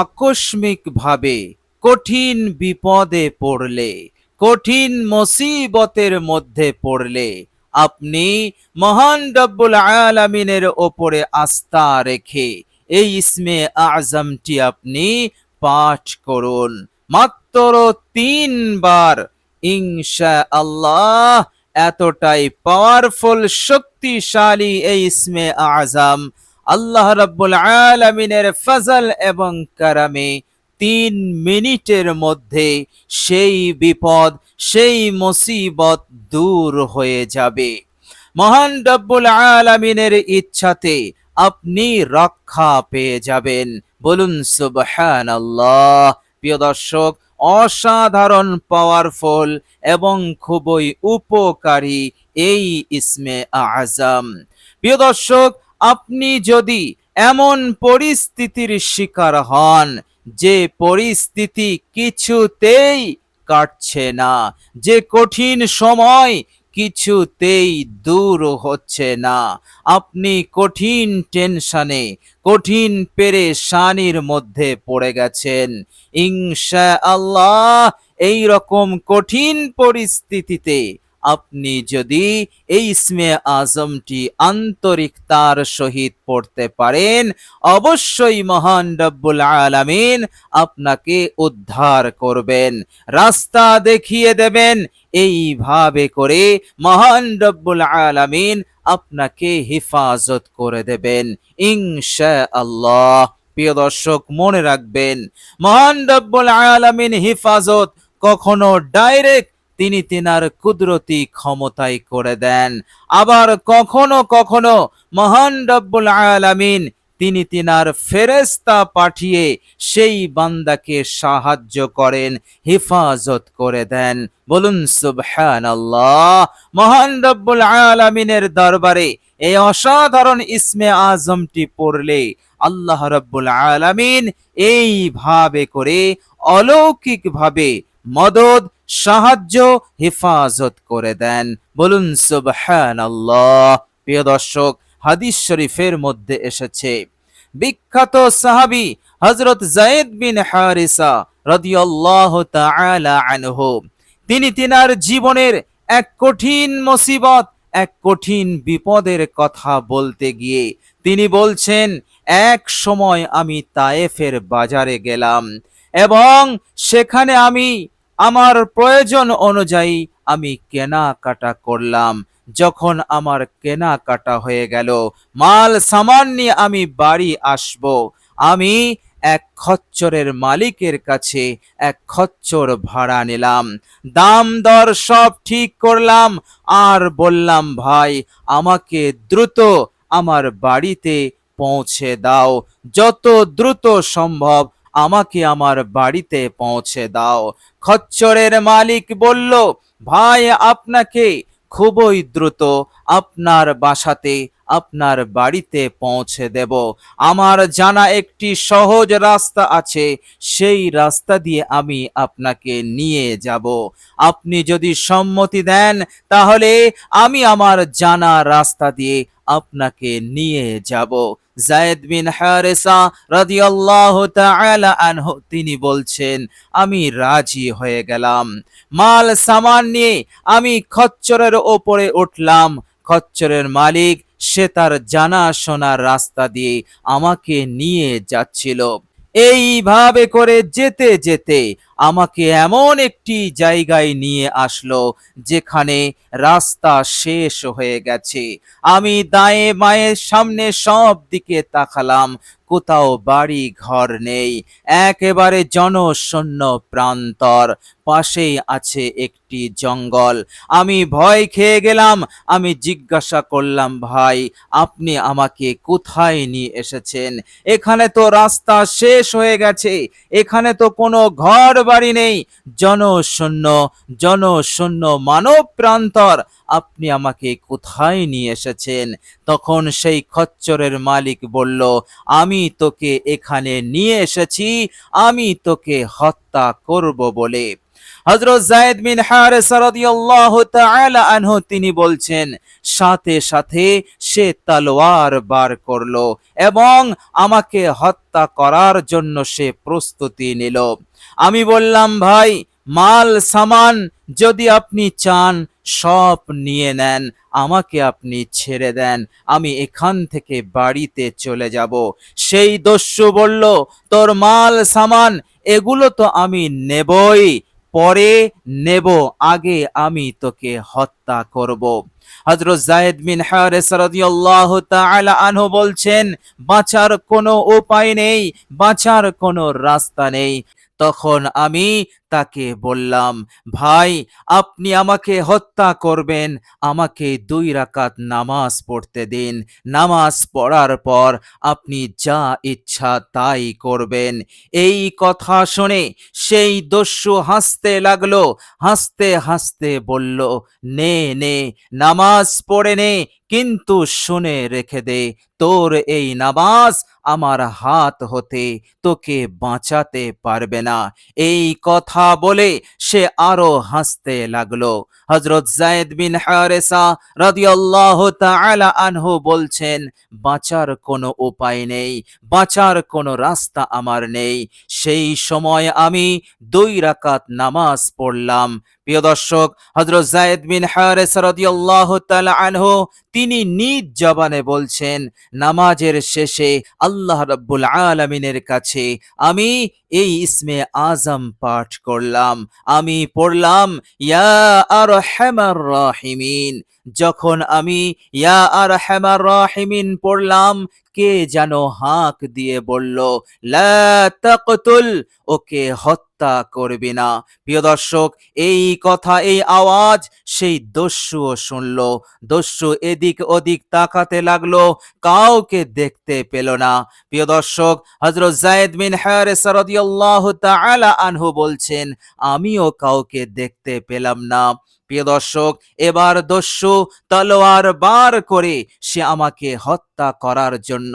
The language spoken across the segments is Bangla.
আকস্মিকভাবে কঠিন বিপদে পড়লে, কঠিন মুসিবতের মধ্যে পড়লে আপনি মহান রব্বুল আলামিনের ওপরে আস্থা রেখে এই ইসমে আজমটি আপনি পাঠ করুন মাত্র 3 বার। ইনশাআল্লাহ এতটাই পাওয়ারফুল, শক্তিশালী এই ইসমে আজম আল্লাহ রাব্বুল আলামিনের ফজল এবং কারামে 3 মিনিটের মধ্যে সেই বিপদ, সেই মুসিবত দূর হয়ে যাবে। মহান রব্বুল আলামিনের ইচ্ছাতে আপনি রক্ষা পেয়ে যাবেন। বলুন সুবহানাল্লাহ। প্রিয় দর্শক, অসাধারণ পাওয়ারফুল এবং খুবই উপকারী এই ইসমে আজম। প্রিয় দর্শক, আপনি যদি এমন পরিস্থিতির শিকার হন যে পরিস্থিতি কিছুতেই কাটছে না, যে কঠিন সময় কিছুতেই দূর হচ্ছে না, আপনি কঠিন টেনশনে, কঠিন পেরেশানির মধ্যে পড়ে গেছেন, ইনশাআল্লাহ এই রকম কঠিন পরিস্থিতিতে আপনি যদি এই ইসমে আজমটি আন্তরিকতার সহিত পড়তে পারেন, অবশ্যই মহান রব্বুল আলামিন আপনাকে উদ্ধার করবেন, রাস্তা দেখিয়ে দেবেন। এইভাবে করে মহান রব্বুল আলামিন আপনাকে হেফাজত করে দেবেন ইনশাআল্লাহ। প্রিয় দর্শক, মনে রাখবেন, মহান রব্বুল আলামিন হেফাজত কখনো ডাইরেক্ট তিনি তিনার কুদরতি ক্ষমতায় করে দেন, আবার কখনো কখনো মহান রব্বুল আলামিন তিনি তিনার ফেরেশতা পাঠিয়ে সেই বান্দাকে সাহায্য করেন, হেফাজত করে দেন। বলুন সুবহানাল্লাহ। মহান রব্বুল আলামিনের দরবারে এই অসাধারণ ইসমে আজমটি পড়লে আল্লাহ রব্বুল আলামিন এইভাবে করে অলৌকিকভাবে মদদ, সাহায্য, হেফাজত করে দেন। বলুন সুবহানাল্লাহ। প্রিয় দর্শক, হাদিস শরীফের মধ্যে এসেছে, বিখ্যাত সাহাবী হযরত যায়েদ বিন হারিসা রাদিয়াল্লাহু তাআলা আনহু, তিনি তিনার জীবনের এক কঠিন মুসিবত, এক কঠিন বিপদের কথা বলতে গিয়ে তিনি বলছেন, এক সময় আমি তায়েফের বাজারে গেলাম এবং সেখানে আমি আমার প্রয়োজন অনুযায়ী আমি কেনাকাটা করলাম। যখন আমার কেনাকাটা হয়ে গেল, মাল সামান নিয়ে আমি বাড়ি আসব, আমি এক খচ্চরের মালিকের কাছে এক খচ্চর ভাড়া নিলাম, দাম দর সব ঠিক করলাম, আর বললাম, ভাই আমাকে দ্রুত আমার বাড়িতে পৌঁছে দাও, যত দ্রুত সম্ভব আমাকে আমার বাড়িতে পৌঁছে দাও। খচ্চরের মালিক বলল, ভাই আপনাকে খুবই দ্রুত আপনার বাসাতে, আপনার বাড়িতে পৌঁছে দেব। আমার জানা একটি সহজ রাস্তা আছে, সেই রাস্তা দিয়ে আমি আপনাকে নিয়ে যাব। আপনি যদি সম্মতি দেন তাহলে আমি আমার জানা রাস্তা দিয়ে আপনাকে নিয়ে যাব। যায়েদ বিন হারিসা রাদিয়াল্লাহু তাআলা আনহু তিনি বলছেন, আমি রাজি হয়ে গেলাম। মাল সামান নিয়ে আমি খচ্চরের ওপরে উঠলাম। খচ্চরের মালিক সে তার জানা শোনার রাস্তা দিয়ে আমাকে নিয়ে যাচ্ছিল। এইভাবে করে যেতে যেতে আমাকে এমন একটি জায়গায় নিয়ে আসলো যেখানে রাস্তা শেষ হয়ে গেছে। আমি দায়ে বাঁয়ে সামনে সব দিকে তাকালাম, কোথাও বাড়ি ঘর নেই, একেবারে জনশূন্য প্রান্তর, পাশেই আছে একটি জঙ্গল। আমি ভয় খেয়ে গেলাম। আমি জিজ্ঞাসা করলাম, ভাই আপনি আমাকে কোথায় নিয়ে এসেছেন? এখানে তো রাস্তা শেষ হয়ে গেছে, এখানে তো কোনো ঘর বাড়ি নেই, জনশূন্য জনশূন্য মানব প্রান্তর, আপনি আমাকে কোথায় নিয়ে এসেছেন? তখন সেই খচ্চরের মালিক বলল, আমি তোকে এখানে নিয়ে এসেছি আমি তোকে হত্যা করব বলে। হযরত যায়েদ বিন হারেসা রাদিয়াল্লাহু তাআলা আনহু তিনি বলছেন, সাথে সাথে সে তলোয়ার বার করলো এবং আমাকে হত্যা করার জন্য সে প্রস্তুতি নিল। আমি বললাম, ভাই, মাল সামান যদি আপনি চান সব নিয়ে নেন, আমাকে আপনি ছেড়ে দেন, আমি এখান থেকে বাড়িতে চলে যাব। সেই দস্যু বলল, তোর মাল সামান এগুলো তো আমি নেবই, পরে নেব, আগে আমি তোকে হত্যা করব। হযরত যায়েদ বিন হারেসা রাদিয়াল্লাহু তাআলা আনহু বলছেন, বাঁচার কোনো উপায় নেই, বাঁচার কোনো রাস্তা নেই। তখন আমি তাকে বললাম, ভাই, আপনি আমাকে হত্যা করবেন, আমাকে 2 রাকাত নামাজ পড়তে দিন, নামাজ পড়ার পর আপনি যা ইচ্ছা তাই করবেন। এই কথা শুনে সেই দস্যু হাসতে লাগলো, হাসতে হাসতে বলল, নে নে, নামাজ পড়ে নে, কিন্তু শুনে রেখে দে, তোর এই নামাজ আমার হাত হতে তোকে বাঁচাতে পারবে না। এই কথা বলে সে আরো হাসতে লাগলো। হযরত যায়েদ বিন হারেসা রাদিয়াল্লাহু তাআলা আনহু বলছেন, বাঁচার কোনো উপায় নেই, বাঁচার কোনো রাস্তা আমার নেই। সেই সময় আমি 2 রাকাত নামাজ পড়লাম। প্রিয় দর্শক, হযরত যায়েদ বিন হারেসা রাদিয়াল্লাহু তাআলা আনহু তিনি নিজ জবানে বলছেন, নামাজের শেষে আল্লাহ রাব্বুল আলামিনের কাছে আমি এই ইসমে আজম পাঠ করলাম। আমি পড়লাম, ইয়া আরহামার রাহিমিন। যখন আমি ইয়া আরহামার রাহিমিন পড়লাম, কে যেন হাঁক দিয়ে বলল, লা তাকতুল, ওকে হত্যা করবি না। প্রিয় দর্শক, এই কথা, এই আওয়াজ সেই দস্যুও শুনল। দস্যু এদিক ওদিক তাকাতে লাগলো, কাউকে দেখতে পেল না। প্রিয় দর্শক, হযরত যায়েদ বিন হারেসা রাদিয়াল্লাহু তাআলা আনহু বলছেন, আমিও কাউকে দেখতে পেলাম না। প্রিয় দর্শক, এবার দস্যু তলোয়ার বার করে সে আমাকে হত্যা করার জন্য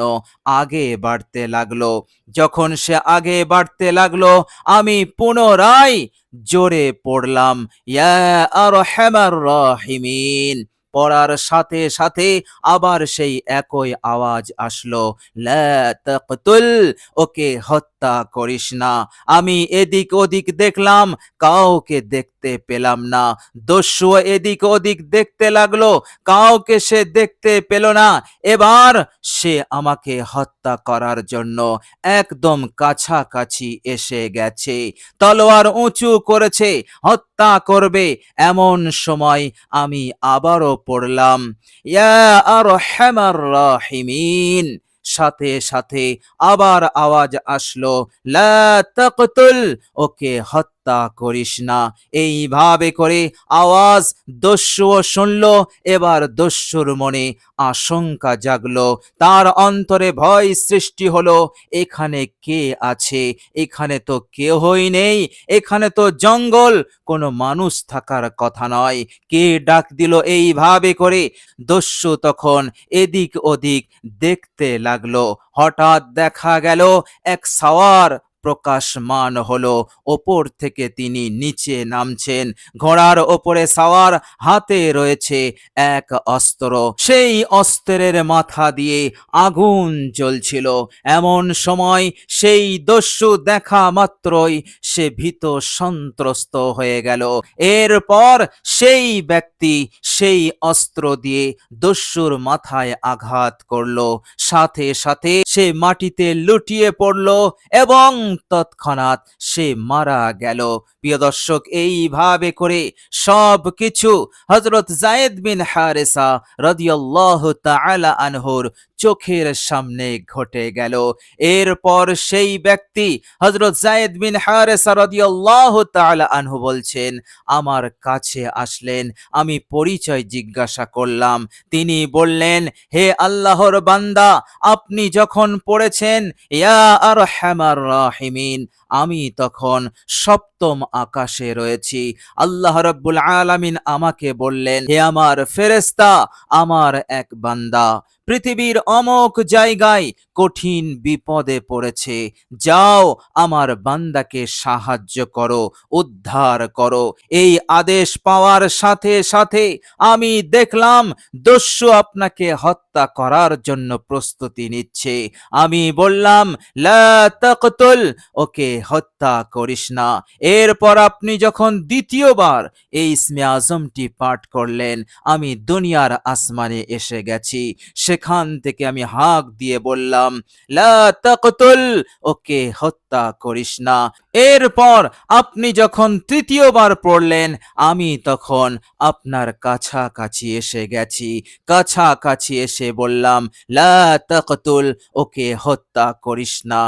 আগে বাড়তে লাগলো। যখন সে আগে বাড়তে লাগলো, আমি পুনরায় জোরে পড়লাম, ইয়া আরহামার রাহিমিন। পড়ার সাথে সাথে আবার সেই একই আওয়াজ আসলো, লা তাকতুল, ওকে হত্যা করিস না। আমি এদিক ওদিক দেখলাম, কাউকে দেখতে পেলাম না। দস্যু এদিক ওদিক দেখতে লাগলো, কাউকে সে দেখতে পেল না। এবার সে আমাকে হত্যা করার জন্য একদম কাছাকাছি এসে গেছে, তলোয়ার উঁচু করেছে, হত্যা করবে। এমন সময় আমি আবারও পড়লাম, ইয়া আরহামার রাহিমিন। সাথে সাথে আবার আওয়াজ আসলো, লা তাকতুল, ওকে হত্যা করিস না। এইভাবে করে আওয়াজ দস্যুও শুনল। এবার দস্যুর মনে আশঙ্কা জাগলো, তার অন্তরে ভয় সৃষ্টি হলো, এখানে কে আছে? এখানে তো কেহই নেই, এখানে তো জঙ্গল, কোনো মানুষ থাকার কথা নয়। কে ডাক দিল এইভাবে করে? দস্যু তখন এদিক ওদিক দেখতে লাগলো। হঠাৎ দেখা গেল এক সওয়ার প্রকাশমান হলো, ওপর থেকে তিনি নিচে নামছেন। ঘোড়ার ওপরে সওয়ার, হাতে রয়েছে এক অস্ত্র। সেই অস্ত্রের মাথা দিয়ে আগুন জ্বলছিল। এমন সময় সেই দস্যু দেখা মাত্রই সে ভীত সন্ত্রস্ত হয়ে গেল। এরপর সেই ব্যক্তি সেই অস্ত্র দিয়ে দস্যুর মাথায় আঘাত করলো, সাথে সাথে সে মাটিতে লুটিয়ে পড়ল এবং তৎক্ষণাৎ সে মারা গেল। প্রিয় দর্শক, এইভাবে করে সব কিছু হযরত যায়েদ বিন হারেসা রাদিয়াল্লাহু তাআলা আনহুর চোখের সামনে ঘটে গেল। এরপর সেই ব্যক্তি হযরত যায়েদ বিন হারেসা রাদিয়াল্লাহু তাআলা আনহু বলছেন, আমার কাছে আসলেন, আমি পরিচয় জিজ্ঞাসা করলাম। তিনি বললেন, হে আল্লাহর বান্দা, আপনি যখন পড়েছেন ইয়া আরহামার রাহিমিন, আমি তখন সপ্তম আকাশে রয়েছি। আল্লাহ রাব্বুল আলামিন আমাকে বললেন, হে আমার ফেরেশতা, আমার এক বান্দা, পৃথিবীর অমুক জায়গায় কঠিন বিপদে পড়েছে, যাও আমার বান্দাকে সাহায্য করো, উদ্ধার করো। এই আদেশ পাওয়ার সাথে সাথে আমি দেখলাম দস্যু আপনাকে হত্যা করার জন্য প্রস্তুতি নিচ্ছে। আমি বললাম, লা তাকতুল, ওকে হত্যা করিস না। এরপর আপনি যখন দ্বিতীয়বার এই ইসমে আজমটি পাঠ করলেন, আমি দুনিয়ার আসমানে এসে গেছি। সেখান থেকে আমি হাঁক দিয়ে বললাম, লা তাকতুল, ওকে হত্যা করিস না। এরপর আপনি যখন তৃতীয়বার পড়লেন, আমি তখন আপনার কাছাকাছি এসে গেছি। কাছাকাছি এসে বললাম, লা তাকতুল, ওকে হত্যা করিস না।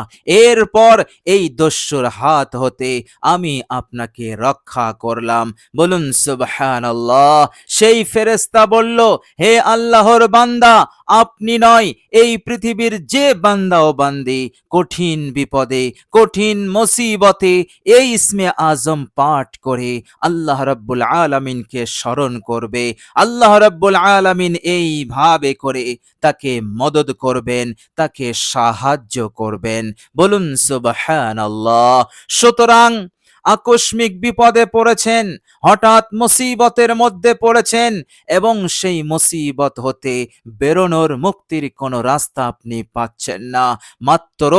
এরপর এই দস্যুর হাত হতে আমি আপনাকে রক্ষা করলাম। বলুন সুবহানাল্লাহ। সেই ফেরেশতা বলল, হে আল্লাহর বান্দা, আপনি নয়, এই পৃথিবীর যে বান্দা ও বান্দি কঠিন বিপদে, কঠিন মুসিবতে এই ইসমে আজম পাঠ করে আল্লাহ রাব্বুল আলামিনকে স্মরণ করবে, আল্লাহ রাব্বুল আলামিন এইভাবে করে তাকে মদদ করবেন, তাকে সাহায্য করবেন। বলুন সুবহানাল্লাহ। সুতরাং আকস্মিক বিপদে পড়েছেন, হঠাৎ মুসিবতের মধ্যে পড়েছেন এবং সেই মুসিবত হতে বেরোনোর, মুক্তির কোনো রাস্তা আপনি পাচ্ছেন না, মাত্র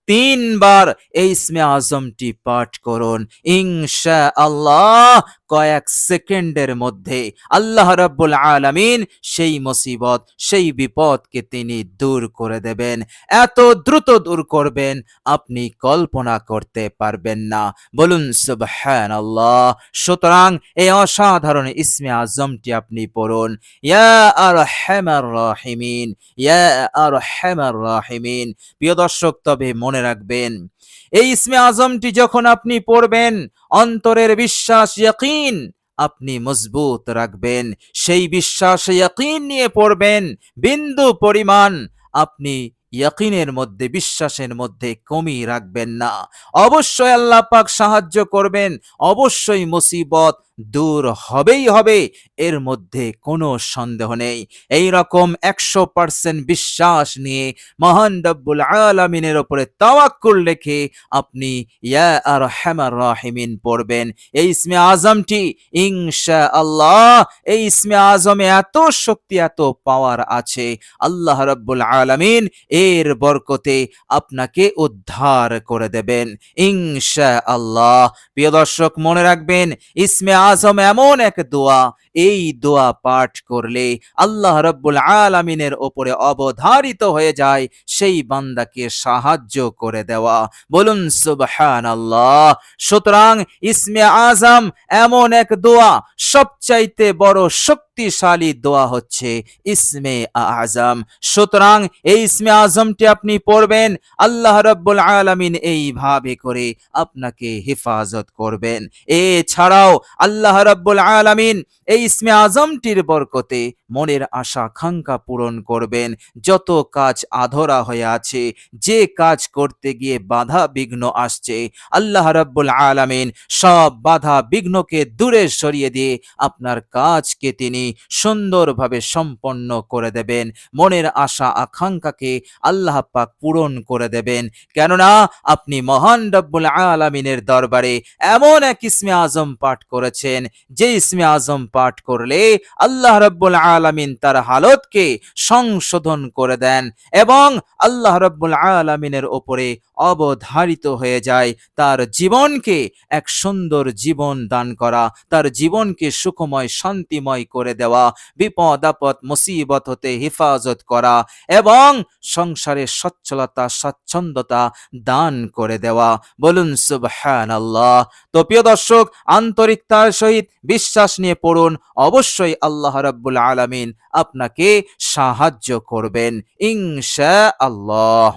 3 বার এই ইসমে আজমটি পাঠ করুন। ইনশাআল্লাহ কয়েক সেকেন্ডের মধ্যে আল্লাহ রাব্বুল আলামিন সেই মুসিবত, সেই বিপদকে তিনি দূর করে দেবেন। এত দ্রুত দূর করবেন আপনি কল্পনা করতে পারবেন না। বলুন সুবহানাল্লাহ। সুতরাং এই অসাধারণ ইসমে আজমটি আপনি পড়ুন। ইয়া আরহামার রাহিমিন, ইয়া আরহামার রাহিমিন। প্রিয় দর্শক, তবে মনে রাখবেন, এই ইসমে আজমটি যখন আপনি পড়বেন, অন্তরের বিশ্বাস, ইয়াকিন আপনি মজবুত রাখবেন। সেই বিশ্বাস, ইয়াকিন নিয়ে পড়বেন। বিন্দু পরিমাণ আপনি ইয়াকিনের মধ্যে, বিশ্বাসের মধ্যে কমি রাখবেন না। অবশ্যই আল্লাহ পাক সাহায্য করবেন, অবশ্যই মুসিবত দূর হবেই হবে, এর মধ্যে কোনো সন্দেহ নেই। এই রকম 100% বিশ্বাস নিয়ে মহান রব্বুল আলামিনের উপরে তাওয়াক্কুল রেখে আপনি ইয়া আরহামার রাহিমিন পড়বেন। এই ইসমে আজমটি ইনশাআল্লাহ, এই ইসমে আজমে এত শক্তি, এত পাওয়ার আছে, আল্লাহ রাব্বুল আলামিন এর বরকতে আপনাকে উদ্ধার করে দেবেন ইনশাআল্লাহ। প্রিয় দর্শক, মনে রাখবেন, ইসমে আজম এমন এক দোয়া, এই দোয়া পাঠ করলে আল্লাহ রাব্বুল আলামিনের উপরে অবধারিত হয়ে যায় সেই বান্দাকে সাহায্য করে দেওয়া। বলুন সুবহানাল্লাহ। সুতরাং ইসমে আজম এমন এক দোয়া, সবচাইতে বড় শক্তিশালী দোয়া হচ্ছে ইসমে আজম। সুতরাং এই ইসমে আজমটি আপনি পড়বেন, আল্লাহ রাব্বুল আলামিন এইভাবে করে আপনাকে হেফাজত করবেন। এছাড়াও আল্লাহ রাব্বুল আলামিন এই ইসমে আজমটির বরকতে মনের আশা আকাঙ্ক্ষা পূরণ করবেন। যত কাজ আধরা হয়ে আছে, যে কাজ করতে গিয়ে বাধা বিঘ্ন আসছে, আল্লাহ রাব্বুল আলামিন সব বাধা বিঘ্নকে দূরে সরিয়ে দিয়ে আপনার কাজকে তিনি সুন্দরভাবে সম্পন্ন করে দেবেন। মনের আশা আকাঙ্ক্ষাকে আল্লাহ পাক পূরণ করে দেবেন। কেননা আপনি মহান রব্বুল আলামিনের দরবারে এমন এক ইসমে আজম পাঠ করেছেন, যে ইসমে আজম পাঠ করলে আল্লাহ রব্বুল আলামিন তার হালতকে সংশোধন করে দেন এবং আল্লাহ রব্বুল আলামিনের উপরে অবধারিত হয়ে যায় তার জীবনকে এক সুন্দর জীবন দান করা, তার জীবনকে সুখময়, শান্তিময় করে দেওয়া, বিপদ আপদ মুসিবত হতে হেফাজত করা এবং সংসারে সচ্ছলতা, স্বাচ্ছন্দ্যতা দান করে দেওয়া। বলুন সুবহানাল্লাহ। তো প্রিয় দর্শক, আন্তরিকতার সহিত বিশ্বাস নিয়ে পড়ুন, অবশ্যই আল্লাহ রাব্বুল আলামিন আপনাকে সাহায্য করবেন ইনশাআল্লাহ।